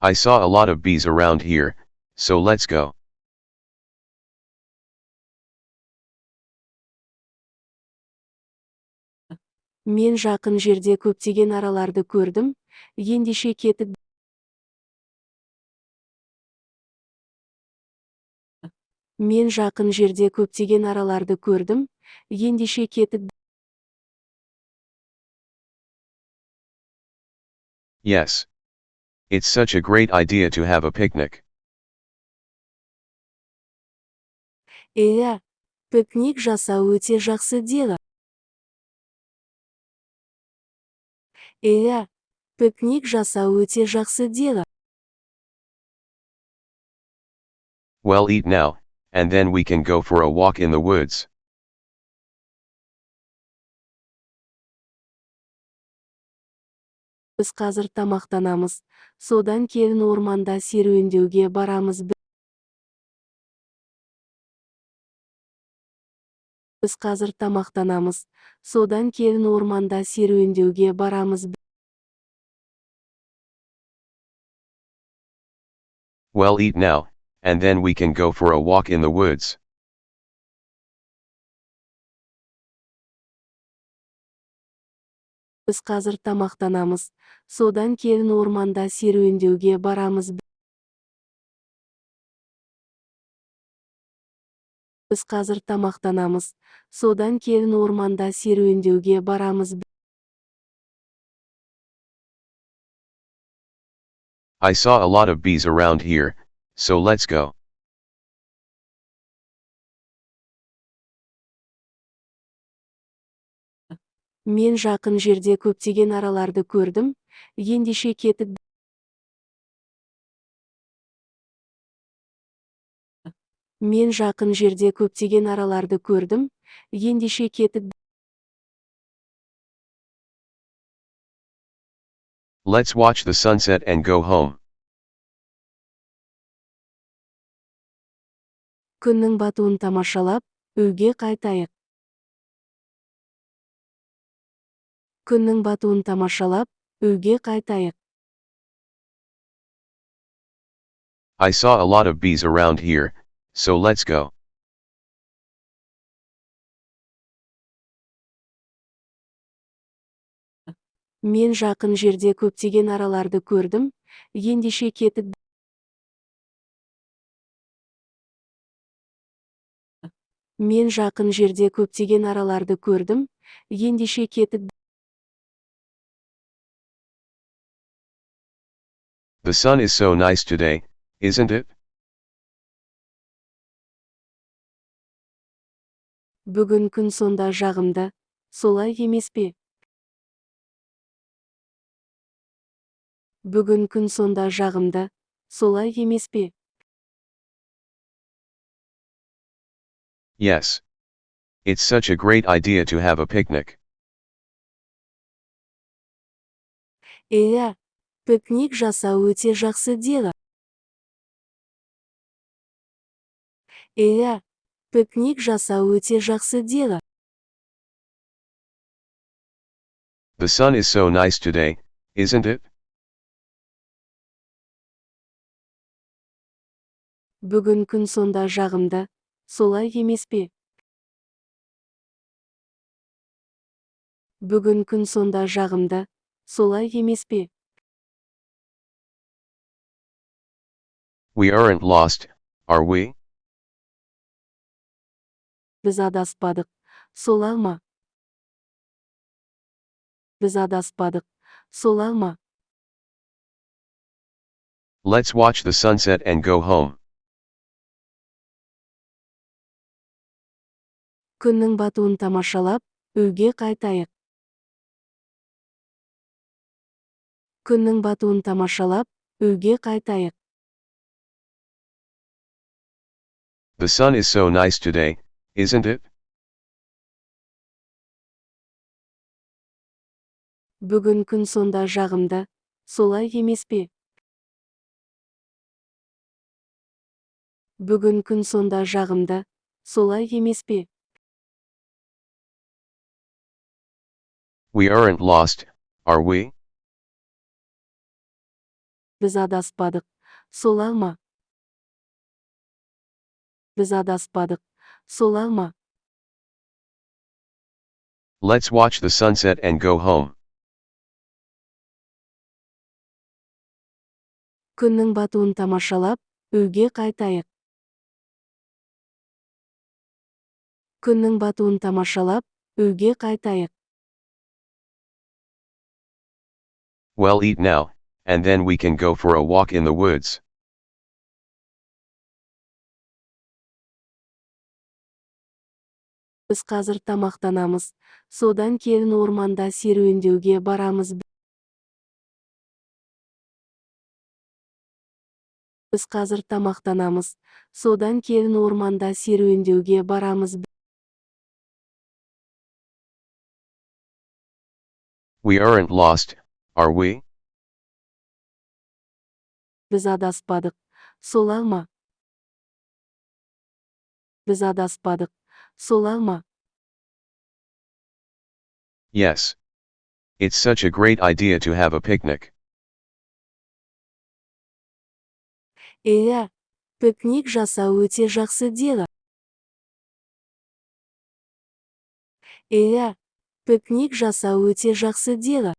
I saw a lot of bees around here, so let's go. Мен жақын жерде көптеген араларды көрдім, ендеше кетіп. Мен жақын жерде көптеген араларды көрдім, ендеше кетіп. Yes. It's such a great idea to have a picnic. Иә, пикник жасау өте жақсы дело. Иә, пикник жасау өте жақсы дело. Well, eat now, and then we can go for a walk in the woods. Біз қазір тамақтанамыз, содан кейін орманда серуендеуге барамыз. Біз қазір тамақтанамыз, содан кейін орманда серуендеуге барамыз. Well, eat now, and then we can go for a walk in the woods. Біз қазір тамақтанамыз, содан кейін орманда серуендеуге барамыз. Біз қазір тамақтанамыз, содан кейін орманда серуендеуге барамыз. I saw a lot of bees around here, so let's go. Мен жақын жерде көптеген араларды көрдім, ендеше кетіп. Мен жақын жерде көптеген араларды көрдім, ендеше кетіп. Let's watch the sunset and go home. Күннің батуын тамашалап, үйге қайтайық. Күннің батуын тамашалап, үйге қайтайық. I saw a lot of bees around here, so let's go. Мен жақын жерде көптеген араларды көрдім, ендеше кетіп. Мен жақын жерде көптеген араларды көрдім, ендеше кетіп. The sun is so nice today, isn't it? Бүгін күн сонда жағымды, солай емес пе? Бүгін күн сонда жағымды, солай емес пе? Yes. It's such a great idea to have a picnic. Иә, пикник жасау өте жақсы дело. Иә, пикник жасау өте жақсы дело. The sun is so nice today, isn't it? Бүгін күн сонда жағымды, солай емес пе? Бүгін күн сонда жағымды, солай емес пе? We aren't lost, are we? Біз адаспадық, солай ма? Біз адаспадық, солай ма? Let's watch the sunset and go home. Күннің батуын тамашалап, үйге қайтайық. Күннің батуын тамашалап, үйге қайтайық. The sun is so nice today, isn't it? Бүгін күн сонда жағымды, солай емес пе? Бүгін күн сонда жағымды, солай емес пе? We aren't lost, are we? Біз адаспадық, солай ма? Біз адаспадық, солай ма? Let's watch the sunset and go home. Күннің батуын тамашалап, үйге қайтайық. Күннің батуын тамашалап, үйге қайтайық. Well, eat now, and then we can go for a walk in the woods. Біз қазір тамақтанамыз, содан кейін орманда серуендеуге барамыз. Біз қазір тамақтанамыз, содан кейін орманда серуендеуге барамыз. We aren't lost, are we? Біз адаспадық, солай ма? Біз адаспадық, солай ма? Yes. It's such a great idea to have a picnic. Иә, пикник жасау өте жақсы деді. Иә, пикник жасау өте жақсы деді.